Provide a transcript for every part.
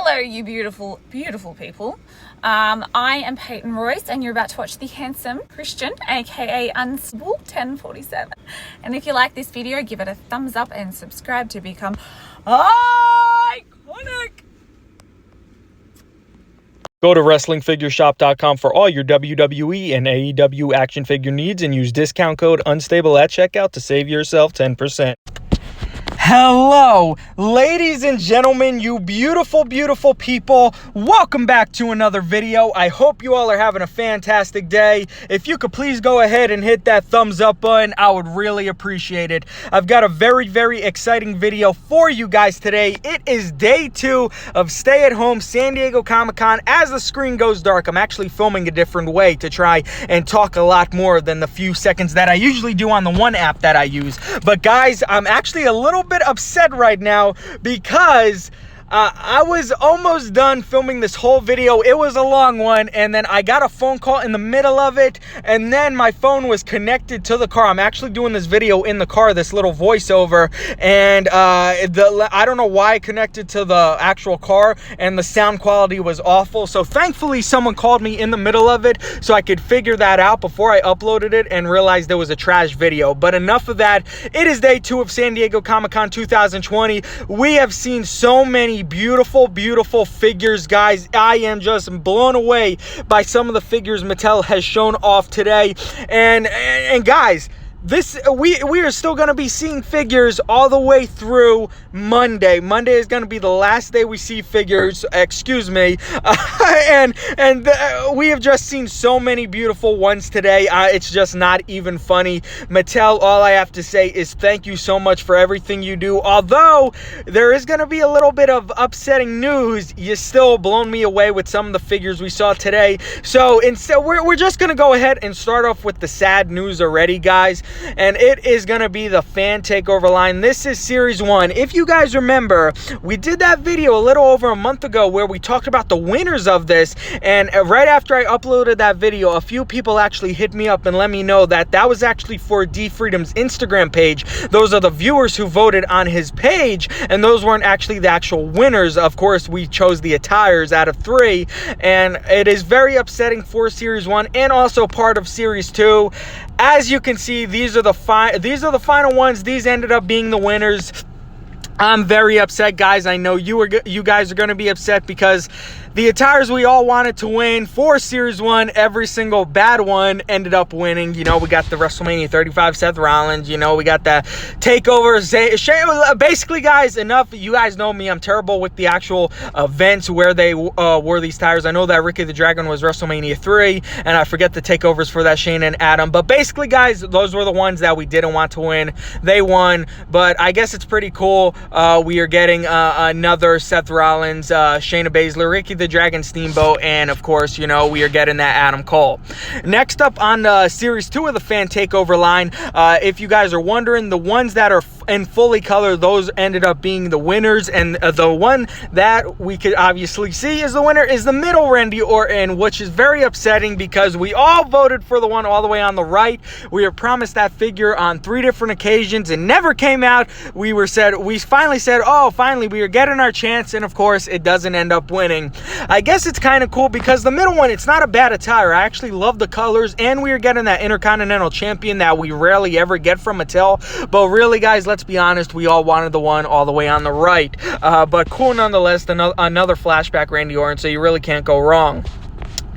Hello, you beautiful, beautiful people. I am Peyton Royce, and you're about to watch the handsome Christian, aka Unstable 1047. And if you like this video, give it a thumbs up and subscribe to become iconic. Go to WrestlingFigureShop.com for all your WWE and AEW action figure needs and use discount code UNSTABLE at checkout to save yourself 10%. Hello, ladies and gentlemen, you beautiful, beautiful people. Welcome back to another video. I hope you all are having a fantastic day. If you could please go ahead and hit that thumbs up button, I would really appreciate it. I've got a very, very exciting video for you guys today. It is day 2 of Stay at Home San Diego Comic-Con. As the screen goes dark, I'm actually filming a different way to try and talk a lot more than the few seconds that I usually do on the one app that I use. But guys, I'm actually a little bit upset right now because I was almost done filming this whole video. It was a long one, and then I got a phone call in the middle of it, and then my phone was connected to the car. I'm actually doing this video in the car, this little voiceover, and I don't know why I connected to the actual car, and the sound quality was awful. So thankfully someone called me in the middle of it so I could figure that out before I uploaded it and realized it was a trash video. But enough of that. It is day 2 of San Diego Comic-Con 2020. We have seen so many beautiful, beautiful figures, guys. I am just blown away by some of the figures Mattel has shown off today. And guys, we are still going to be seeing figures all the way through Monday. Monday is going to be the last day we see figures, excuse me. We have just seen so many beautiful ones today. It's just not even funny. Mattel, all I have to say is thank you so much for everything you do. Although there is going to be a little bit of upsetting news, you still blown me away with some of the figures we saw today. So instead, we're just going to go ahead and start off with the sad news already, guys. And it is going to be the fan takeover line. This is series 1. If you guys remember, we did that video a little over a month ago where we talked about the winners of this, and right after I uploaded that video, a few people actually hit me up and let me know that that was actually for D Freedom's Instagram page. Those are the viewers who voted on his page, and those weren't actually the actual winners. Of course, we chose the attires out of 3, and it is very upsetting for series 1 and also part of series 2. As you can see, these are the final ones. These ended up being the winners. I'm very upset, guys. I know you guys are going to be upset because the attires we all wanted to win for Series 1, every single bad one ended up winning. You know, we got the WrestleMania 35 Seth Rollins. You know, we got the TakeOver. Basically, guys, enough. You guys know me. I'm terrible with the actual events where they wore these tires. I know that Ricky the Dragon was WrestleMania 3, and I forget the takeovers for that Shane and Adam. But basically, guys, those were the ones that we didn't want to win. They won, but I guess it's pretty cool. We are getting another Seth Rollins, Shayna Baszler, Ricky the Dragon Steamboat, and of course, you know, we are getting that Adam Cole. Next up on series 2 of the fan takeover line, if you guys are wondering, the ones that are in fully color, those ended up being the winners, and the one that we could obviously see is the winner is the middle Randy Orton, which is very upsetting because we all voted for the one all the way on the right. We were promised that figure on 3 different occasions and never came out. We finally said, oh, finally we are getting our chance, and of course it doesn't end up winning. I guess it's kind of cool because the middle one, it's not a bad attire. I actually love the colors, and we are getting that Intercontinental Champion that we rarely ever get from Mattel. But really, guys, let's be honest, we all wanted the one all the way on the right. But cool nonetheless, another flashback Randy Orton, so you really can't go wrong.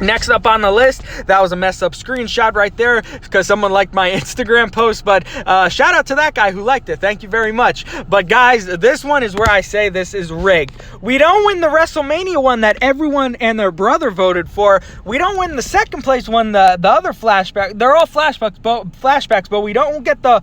Next up on the list, that was a messed up screenshot right there because someone liked my Instagram post, but shout out to that guy who liked it. Thank you very much. But guys, this one is where I say this is rigged. We don't win the WrestleMania one that everyone and their brother voted for. We don't win the second place one, the other flashback. They're all flashbacks, but we don't get the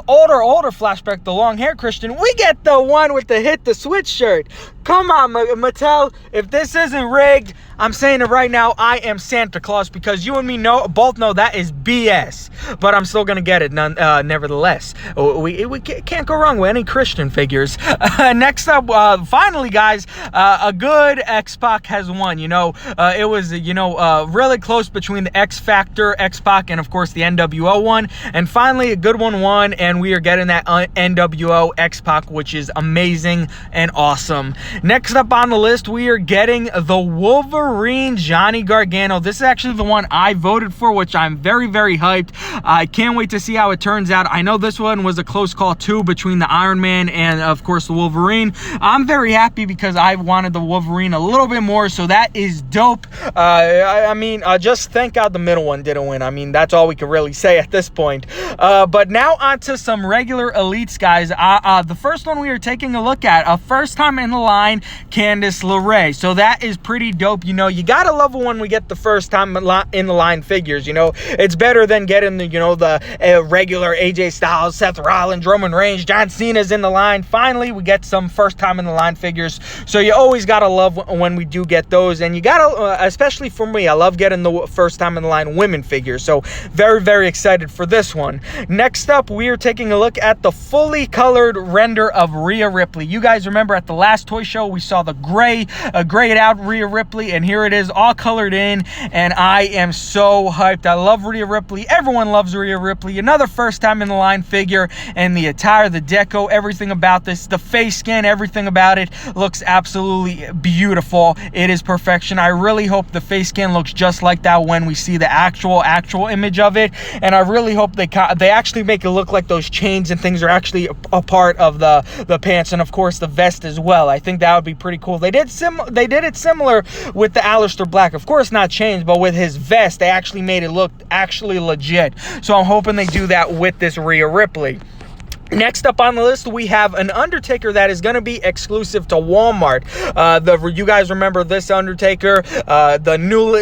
older flashback, the long hair Christian. We get the one with the Hit the Switch shirt. Come on, Mattel. If this isn't rigged, I'm saying it right now, I am Santa Claus, because you and me both know that is BS. But I'm still gonna get it nevertheless. We can't go wrong with any Christian figures. Next up, finally, guys, a good X-Pac has won. It was really close between the X Factor X-Pac and of course the NWO one, and finally a good one won, and we are getting that NWO X-Pac, which is amazing and awesome. Next up on the list, we are getting the Wolverine Johnny Gargano. This is actually the one I voted for, which I'm very, very hyped. I can't wait to see how it turns out. I know this one was a close call too between the Iron Man and of course the Wolverine. I'm very happy because I wanted the Wolverine a little bit more, so that is dope. Just thank God the middle one didn't win. I mean, that's all we can really say at this point. But now on to some regular elites, guys. The first one we are taking a look at, a first time in the line, Candice LeRae. So that is pretty dope. You gotta love it when we get the first time in the line figures. It's better than getting the regular AJ Styles, Seth Rollins, Roman Reigns, John Cena's in the line. Finally, we get some first time in the line figures. So you always gotta love when we do get those, and you gotta, especially for me, I love getting the first time in the line women figures. So very, very excited for this one. Next up, we are taking a look at the fully colored render of Rhea Ripley. You guys remember at the last toy show we saw the grayed out Rhea Ripley, and here it is all colored in, and I am so hyped. I love Rhea Ripley. Everyone loves Rhea Ripley. Another first time in the line figure, and the attire, the deco, everything about this, the face scan, everything about it looks absolutely beautiful. It is perfection. I really hope the face scan looks just like that when we see the actual image of it, and I really hope they actually make it look like those chains and things are actually a part of the pants, and of course the vest as well. I think that would be pretty cool. They did it similar with the Aleister Black, of course not chains, but with his vest they actually made it look actually legit. So I'm hoping they do that with this Rhea Ripley. Next up on the list, we have an Undertaker that is going to be exclusive to Walmart. You guys remember this Undertaker, the new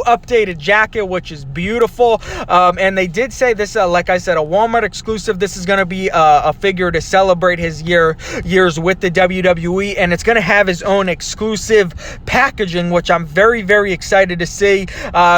updated jacket, which is beautiful. And they did say this, like I said, a Walmart exclusive. This is going to be a figure to celebrate his years with the WWE, and it's going to have his own exclusive packaging, which I'm very, very excited to see.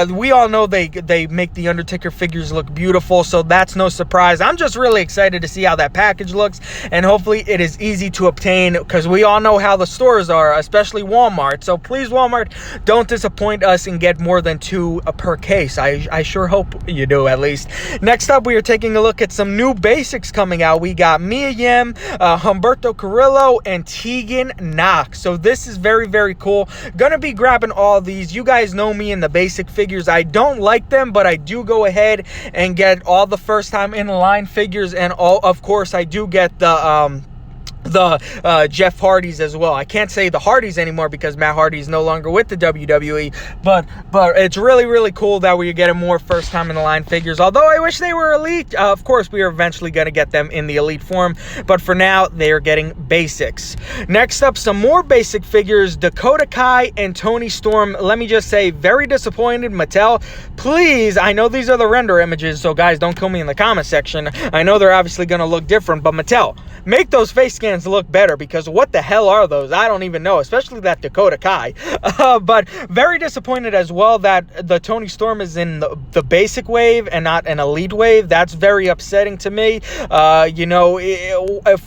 We all know they make the Undertaker figures look beautiful, so that's no surprise. I'm just really excited to see how that package looks, and hopefully it is easy to obtain, because we all know how the stores are, especially Walmart. So please, Walmart, don't disappoint us and get more than 2 per case. I sure hope you do, at least. Next up, we are taking a look at some new basics coming out. We got Mia Yim, Humberto Carrillo, and Tegan Knox. So this is very, very cool. Gonna be grabbing all these. You guys know me in the basic figures. I don't like them, but I do go ahead and get all the first time in the line figures, and of course I do get the Jeff Hardy's as well. I can't say the Hardys anymore because Matt Hardy is no longer with the WWE, but it's really, really cool that we're getting more first time in the line figures, although I wish they were elite. Of course we are eventually going to get them in the elite form, but for now they are getting basics. Next up, some more basic figures, Dakota Kai and Toni Storm. Let me just say, very disappointed. Mattel, please, I know these are the render images, so guys, don't kill me in the comment section. I know they're obviously going to look different, but Mattel, make those face scans look better, because what the hell are those? I don't even know, especially that Dakota Kai. But very disappointed as well that the Toni Storm is in the basic wave and not an elite wave. That's very upsetting to me.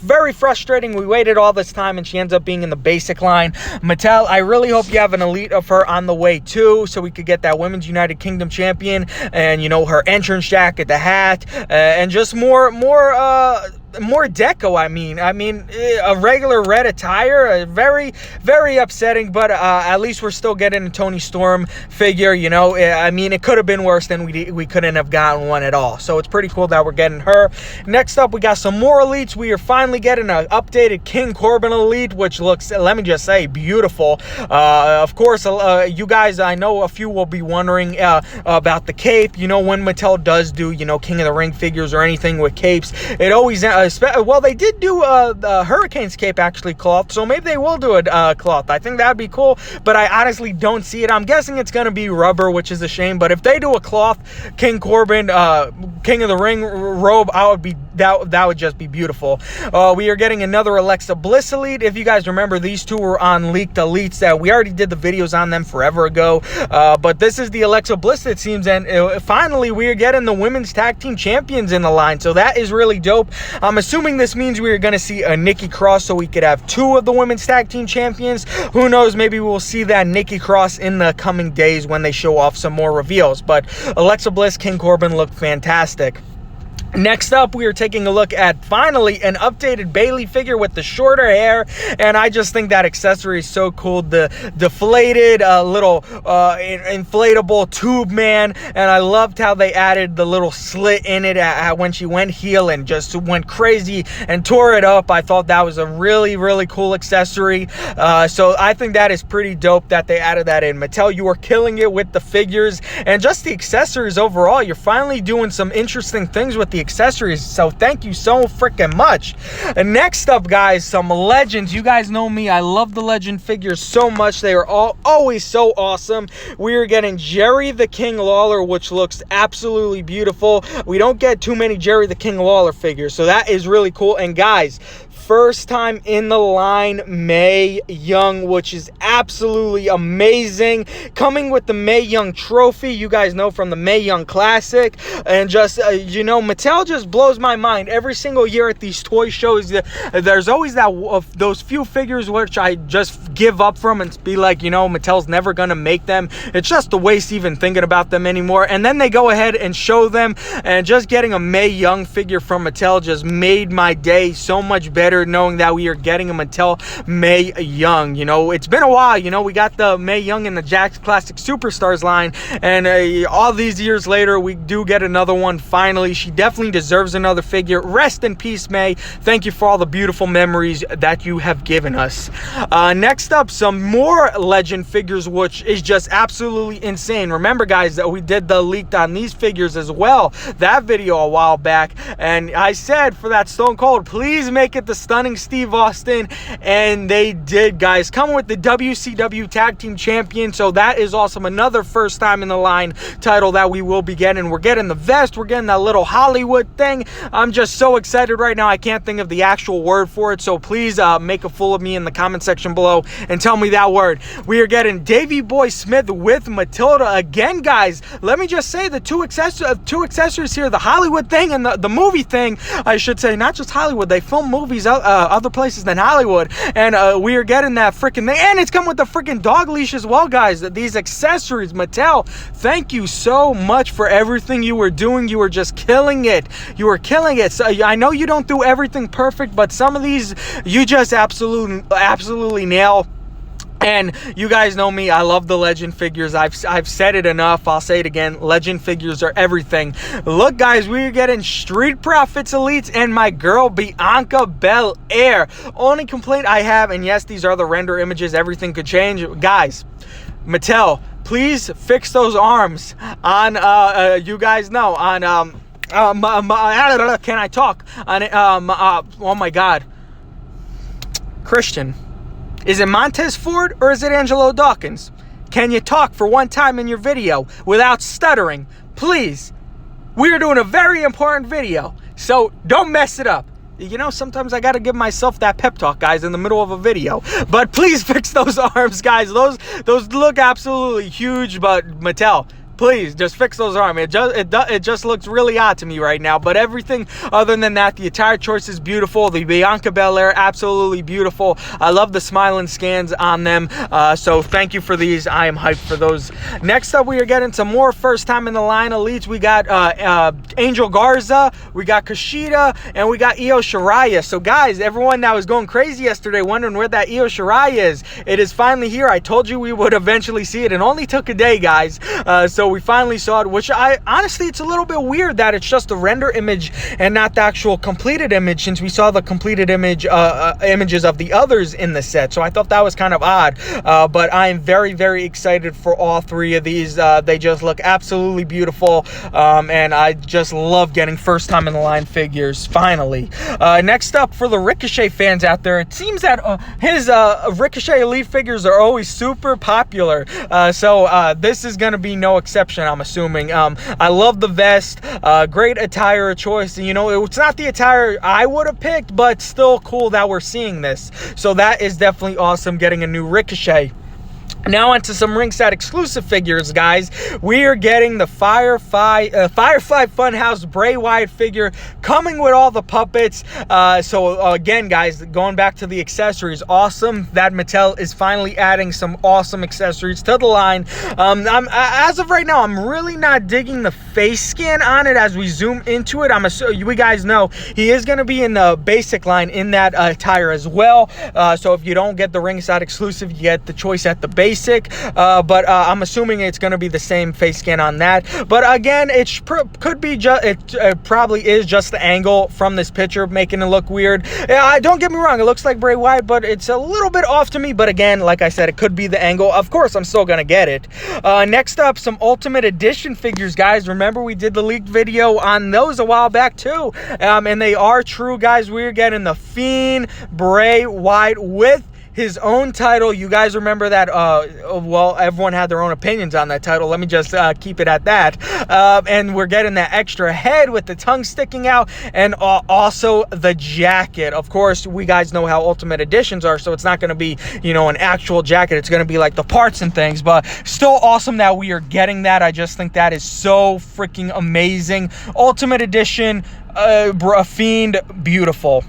Very frustrating. We waited all this time and she ends up being in the basic line. Mattel, I really hope you have an elite of her on the way too, so we could get that Women's United Kingdom champion, and her entrance jacket, the hat, and just more deco. I mean a regular red attire, very, very upsetting, but at least we're still getting a Toni Storm figure. It could have been worse than we couldn't have gotten one at all, so it's pretty cool that we're getting her. Next up, we got some more elites. We are finally getting an updated King Corbin elite, which looks, let me just say, beautiful. Of course, you guys, I know a few will be wondering about the cape. When Mattel does do King of the Ring figures or anything with capes, it always Well, they did do the Hurricane's cape actually cloth, so maybe they will do a cloth. I think that'd be cool, but I honestly don't see it. I'm guessing it's gonna be rubber, which is a shame. But if they do a cloth King Corbin King of the Ring robe, that would just be beautiful. We are getting another Alexa Bliss Elite. If you guys remember, these two were on Leaked Elites that we already did the videos on them forever ago. But this is the Alexa Bliss, it seems, and finally we are getting the women's tag team champions in the line, so that is really dope. I'm assuming this means we are going to see a Nikki Cross, so we could have two of the women's tag team champions. Who knows, maybe we'll see that Nikki Cross in the coming days when they show off some more reveals. But Alexa Bliss, King Corbin look fantastic. Next up, we are taking a look at finally an updated Bayley figure with the shorter hair, and I just think that accessory is so cool. The deflated little inflatable tube man, and I loved how they added the little slit in it when she went heel and just went crazy and tore it up. I thought that was a really cool accessory. So I think that is pretty dope that they added that in. Mattel, you are killing it with the figures and just the accessories overall. You're finally doing some interesting things with the accessories, so thank you so freaking much. And next up, guys, some legends. You guys know me, I love the legend figures so much. They are always so awesome. We are getting Jerry the King Lawler, which looks absolutely beautiful. We don't get too many Jerry the King Lawler figures, so that is really cool. And guys, first time in the line, Mae Young, which is absolutely amazing. Coming with the Mae Young trophy, you guys know, from the Mae Young Classic. And just, you know, Mattel just blows my mind. Every single year at these toy shows, there's always those few figures which I just give up from and be like, you know, Mattel's never going to make them. It's just a waste even thinking about them anymore. And then they go ahead and show them. And just getting a Mae Young figure from Mattel just made my day so much better, knowing that we are getting a Mattel Mae Young. You know, it's been a while. You know, we got the Mae Young in the Jakks Classic Superstars line, and all these years later, we do get another one finally. She definitely deserves another figure. Rest in peace, Mae. Thank you for all the beautiful memories that you have given us. Next up, some more legend figures, which is just absolutely insane. Remember, guys, that we did the leaked on these figures as well, that video a while back, and I said for that Stone Cold, please make it the Stunning Steve Austin, and they did, guys. Coming with the WCW Tag Team Champion, so that is awesome. Another first time in the line title that we will be getting. We're getting the vest, we're getting that little Hollywood thing. I'm just so excited right now. I can't think of the actual word for it, so please make a fool of me in the comment section below and tell me that word. We are getting Davey Boy Smith with Matilda again, guys. Let me just say, the two accessories here, the Hollywood thing and the movie thing, I should say, not just Hollywood, they film movies other places than Hollywood, and we are getting that freaking thing, and it's come with the freaking dog leash as well, guys. These accessories, Mattel, thank you so much for everything you were doing. You were just killing it. You were killing it. So I know you don't do everything perfect, but some of these you just absolutely nail. And you guys know me, I love the legend figures. I've said it enough, I'll say it again. Legend figures are everything. Look, guys, we're getting Street Profits Elites and my girl Bianca Belair. Only complaint I have, and yes, these are the render images, everything could change. Guys, Mattel, please fix those arms on, you guys know, on, can I talk? On, oh my God. Christian. Is it Montez Ford or is it Angelo Dawkins? Can you talk for one time in your video without stuttering? Please. We are doing a very important video, so don't mess it up. You know, sometimes I gotta give myself that pep talk, guys, in the middle of a video. But please fix those arms, guys. Those look absolutely huge, but Mattel, please just fix those arms. It just looks really odd to me right now. But everything other than that, the attire choice is beautiful. The Bianca Belair, absolutely beautiful. I love the smiling scans on them. So thank you for these. I am hyped for those. Next up, we are getting some more first time in the line elites. We got Angel Garza, we got Kushida, and we got Io Shirai. So guys, everyone that was going crazy yesterday wondering where that Io Shirai is, it is finally here. I told you we would eventually see it. It only took a day, guys. So So we finally saw it, which honestly, it's a little bit weird that it's just a render image and not the actual completed image, since we saw the completed image images of the others in the set. So I thought that was kind of odd, but I am very, very excited for all three of these. They just look absolutely beautiful, and I just love getting first time in the line figures finally. Next up, for the Ricochet fans out there, it seems that his Ricochet Elite figures are always super popular, so this is going to be no exception, I'm assuming. I love the vest, great attire choice. You know, it's not the attire I would have picked, but still cool that we're seeing this. So that is definitely awesome, getting a new Ricochet. Now onto some ringside exclusive figures, guys. We are getting the Firefly Funhouse Bray Wyatt figure, coming with all the puppets. So again, guys, going back to the accessories, awesome that Mattel is finally adding some awesome accessories to the line. As of right now, I'm really not digging the face scan on it. As we zoom into it, you guys know he is going to be in the basic line in that attire as well. So if you don't get the ringside exclusive, you get the choice at the basic. But I'm assuming it's going to be the same face scan on that. But again, it could be just, it probably is just the angle from this picture making it look weird. Don't get me wrong, it looks like Bray Wyatt, but it's a little bit off to me. But again, like I said, it could be the angle. Of course, I'm still going to get it. Next up, some Ultimate Edition figures, guys. Remember, we did the leaked video on those a while back too, and they are true, guys. We're getting the Fiend Bray Wyatt with his own title. You guys remember that, well, everyone had their own opinions on that title. Let me just keep it at that. And we're getting that extra head with the tongue sticking out, and also the jacket. Of course, we guys know how Ultimate Editions are, so it's not going to be, you know, an actual jacket. It's going to be like the parts and things, but still awesome that we are getting that. I just think that is so freaking amazing. Ultimate Edition, Fiend, beautiful.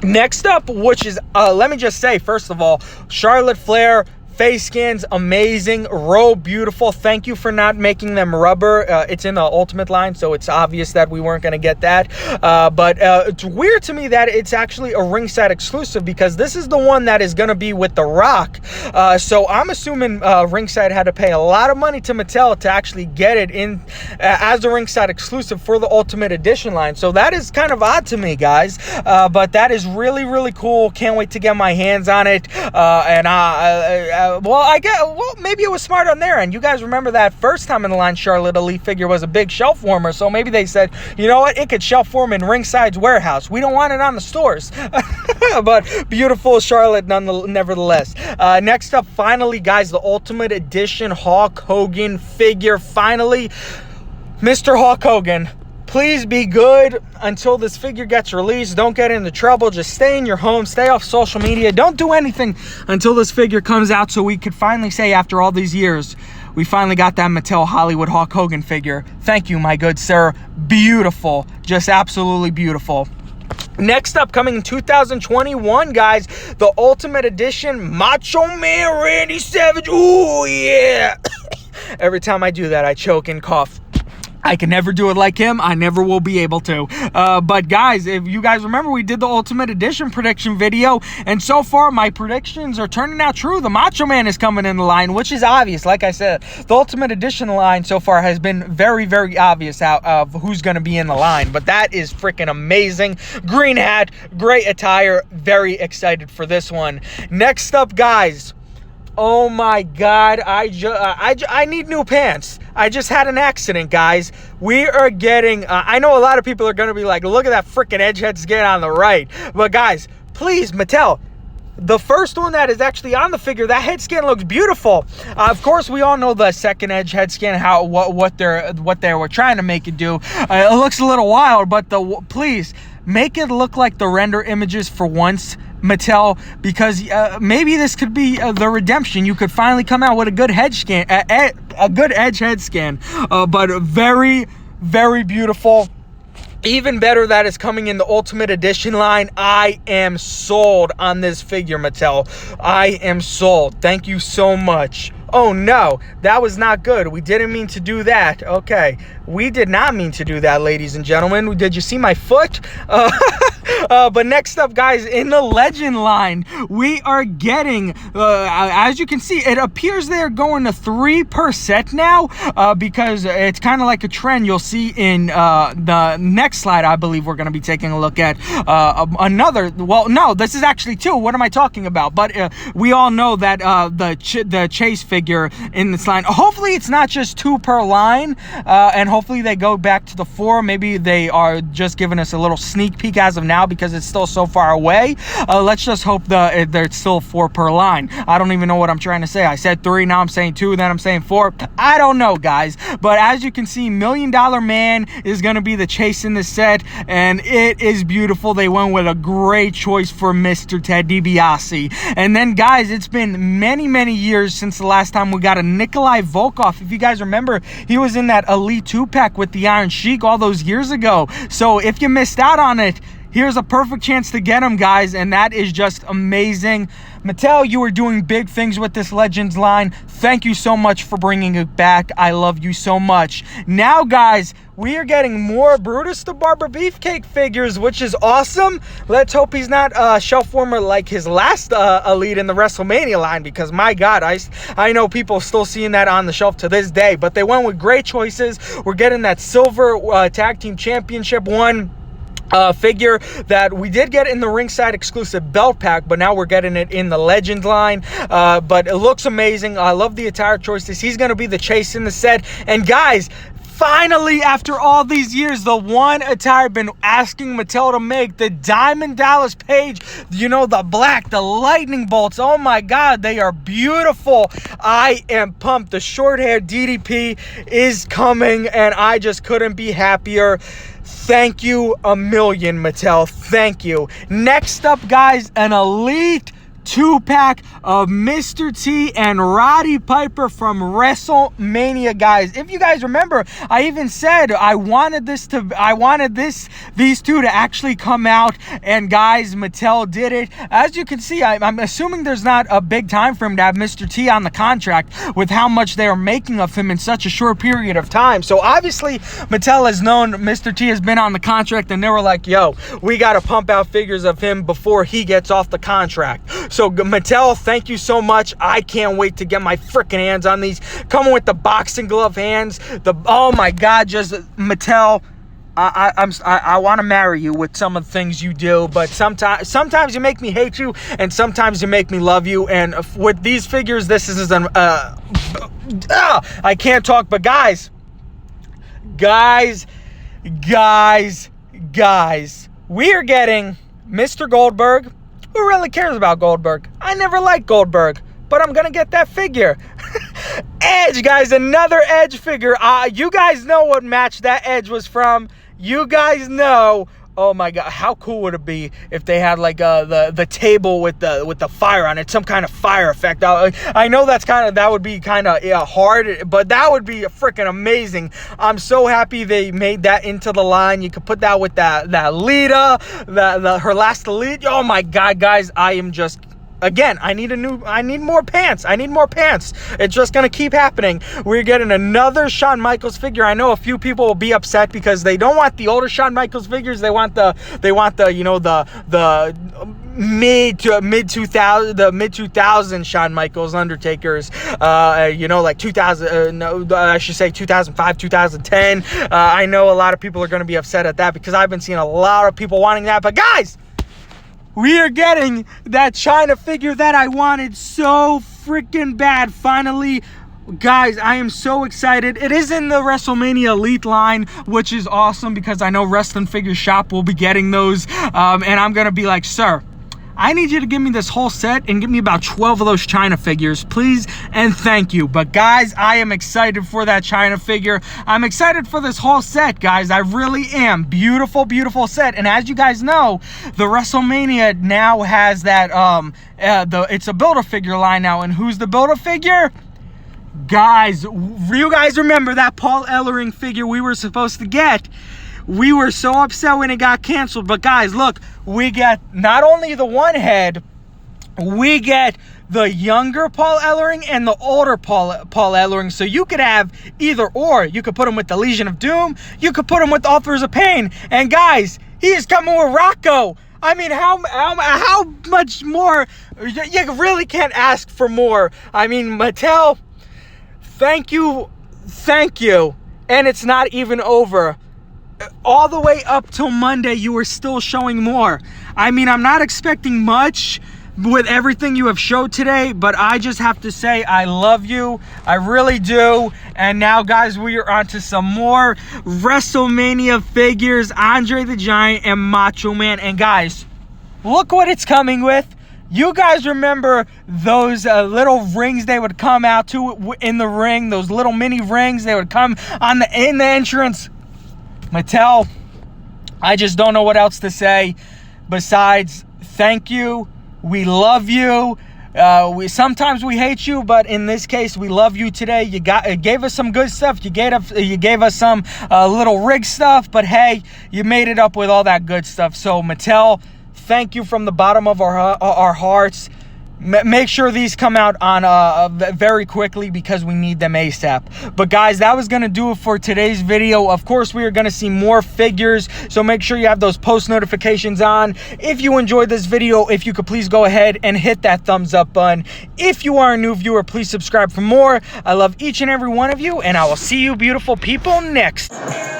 Next up, which is, let me just say, first of all, Charlotte Flair face scans, amazing. Robe, beautiful. Thank you for not making them rubber. It's in the Ultimate line, so it's obvious that we weren't going to get that. But it's weird to me that it's actually a ringside exclusive, because this is the one that is going to be with The Rock. So I'm assuming ringside had to pay a lot of money to Mattel to actually get it in as a ringside exclusive for the Ultimate Edition line. So that is kind of odd to me, guys. But that is really, really cool. Can't wait to get my hands on it. Well, maybe it was smart on their end. You guys remember that first time in the line Charlotte Elite figure was a big shelf warmer, so maybe they said, you know what, it could shelf warm in Ringside's warehouse. We don't want it on the stores. But beautiful Charlotte nevertheless. Next up, finally, guys, the Ultimate Edition Hulk Hogan figure. Finally, Mr. Hulk Hogan, please be good until this figure gets released. Don't get into trouble. Just stay in your home. Stay off social media. Don't do anything until this figure comes out, so we could finally say, after all these years, we finally got that Mattel Hollywood Hulk Hogan figure. Thank you, my good sir. Beautiful. Just absolutely beautiful. Next up, coming in 2021, guys, the Ultimate Edition Macho Man Randy Savage. Ooh, yeah. Every time I do that, I choke and cough. I can never do it like him. I never will be able to. But guys, if you guys remember, we did the Ultimate Edition prediction video, and so far my predictions are turning out true. The Macho Man is coming in the line, which is obvious. Like I said, the Ultimate Edition line so far has been very, very obvious out of who's going to be in the line. But that is freaking amazing. Green hat, great attire. Very excited for this one. Next up, guys. Oh my God, I need new pants. I just had an accident, guys. We are getting, I know a lot of people are going to be like, look at that freaking edgehead scan on the right. But guys, please, Mattel, the first one that is actually on the figure, that head scan looks beautiful. Of course, we all know the second edge head scan, what they were trying to make it do. It looks a little wild, but please make it look like the render images for once, Mattel, because maybe this could be the redemption. You could finally come out with a good head scan, a good edge head scan. But very, very beautiful. Even better that is coming in the Ultimate Edition line. I am sold on this figure, Mattel. I am sold. Thank you so much. Oh no, that was not good. We didn't mean to do that. Okay, we did not mean to do that, ladies and gentlemen. Did you see my foot? But next up, guys, in the legend line, we are getting, as you can see, it appears they're going to 3 per set now, because it's kind of like a trend you'll see in the next slide. I believe we're going to be taking a look at another. Well, no, this is actually 2. What am I talking about? But we all know that the Chase figure in this line, hopefully it's not just 2 per line, and hopefully they go back to the 4. Maybe they are just giving us a little sneak peek as of now because it's still so far away. Let's just hope there's still 4 per line. I don't even know what I'm trying to say. I said 3, now I'm saying 2, then I'm saying 4. I don't know, guys. But as you can see, $1 Million Man is going to be the Chase in this set, and it is beautiful. They went with a great choice for Mr. Ted DiBiase. And then, guys, it's been many, many years since the last time we got a Nikolai Volkov. If you guys remember, he was in that Elite 2-pack with the Iron Sheik all those years ago. So if you missed out on it, here's a perfect chance to get him, guys, and that is just amazing. Mattel, you are doing big things with this Legends line. Thank you so much for bringing it back. I love you so much. Now, guys, we are getting more Brutus the Barber Beefcake figures, which is awesome. Let's hope he's not a shelf warmer like his last Elite in the WrestleMania line, because, my God, I know people still seeing that on the shelf to this day, but they went with great choices. We're getting that Silver Tag Team Championship one figure that we did get in the ringside exclusive belt pack, but now we're getting it in the Legend line. But it looks amazing. I love the attire choices. He's going to be the Chase in the set. And guys, finally, after all these years, the one attire I've been asking Mattel to make, the Diamond Dallas Page, you know, the black, the lightning bolts. Oh my God, they are beautiful. I am pumped. The short hair DDP is coming, and I just couldn't be happier. Thank you a million, Mattel. Thank you. Next up, guys, an Elite 2-pack of Mr. T and Roddy Piper from WrestleMania, guys. If you guys remember, I even said I wanted these two to actually come out, and guys, Mattel did it. As you can see, I'm assuming there's not a big time for him to have Mr. T on the contract with how much they are making of him in such a short period of time. So obviously, Mattel has known Mr. T has been on the contract, and they were like, yo, we got to pump out figures of him before he gets off the contract. So Mattel, thank you so much. I can't wait to get my freaking hands on these. Coming with the boxing glove hands. Oh my God, just Mattel. I want to marry you with some of the things you do, but sometimes you make me hate you, and sometimes you make me love you. And with these figures, this is I can't talk. But guys, we are getting Mr. Goldberg. Who really cares about Goldberg? I never liked Goldberg, but I'm gonna get that figure. Edge, guys, another Edge figure. You guys know what match that Edge was from. You guys know. Oh my God, how cool would it be if they had like the table with the fire on it, some kind of fire effect. I know that would be kind of hard, but that would be freaking amazing. I'm so happy they made that into the line. You could put that with that Lita, her last Elite. Oh my God, guys, I am just. Again, I need more pants. It's just going to keep happening. We're getting another Shawn Michaels figure. I know a few people will be upset because they don't want the older Shawn Michaels figures. They want the you know, the mid 2000 Shawn Michaels Undertakers, you know, like 2000, I should say 2005, 2010. I know a lot of people are going to be upset at that because I've been seeing a lot of people wanting that. But guys, we are getting that China figure that I wanted so freaking bad. Finally, guys, I am so excited. It is in the WrestleMania Elite line, which is awesome because I know Wrestling Figure Shop will be getting those. And I'm going to be like, sir, I need you to give me this whole set and give me about 12 of those China figures, please, and thank you. But guys, I am excited for that China figure. I'm excited for this whole set, guys. I really am. Beautiful, beautiful set. And as you guys know, the WrestleMania now has that, it's a Build-A-Figure line now. And who's the Build-A-Figure? Guys, you guys remember that Paul Ellering figure we were supposed to get? We were so upset when it got canceled. But guys, look, we get not only the one head, we get the younger Paul Ellering and the older Paul Ellering. So you could have either or. You could put him with the Legion of Doom. You could put him with Authors of Pain. And guys, He is coming with Rocco. I mean, how much more? You really can't ask for more. I mean, Mattel, thank you. And it's not even over. All the way up till Monday, you were still showing more. I mean, I'm not expecting much with everything you have showed today, but I just have to say I love you. I really do. And now, guys, we are on to some more WrestleMania figures, Andre the Giant and Macho Man. And guys, look what it's coming with. You guys remember those little rings they would come out to in the ring, those little mini rings they would come in the entrance. Mattel, I just don't know what else to say besides thank you. We love you. Sometimes we hate you, but in this case, we love you today. You gave us some good stuff. You gave us some little rig stuff, but hey, you made it up with all that good stuff. So Mattel, thank you from the bottom of our hearts. Make sure these come out on very quickly because we need them ASAP. But guys, that was gonna do it for today's video. Of course, we are gonna see more figures, so make sure you have those post notifications on. If you enjoyed this video, if you could please go ahead and hit that thumbs up button. If you are a new viewer, please subscribe for more. I love each and every one of you, and I will see you beautiful people next time.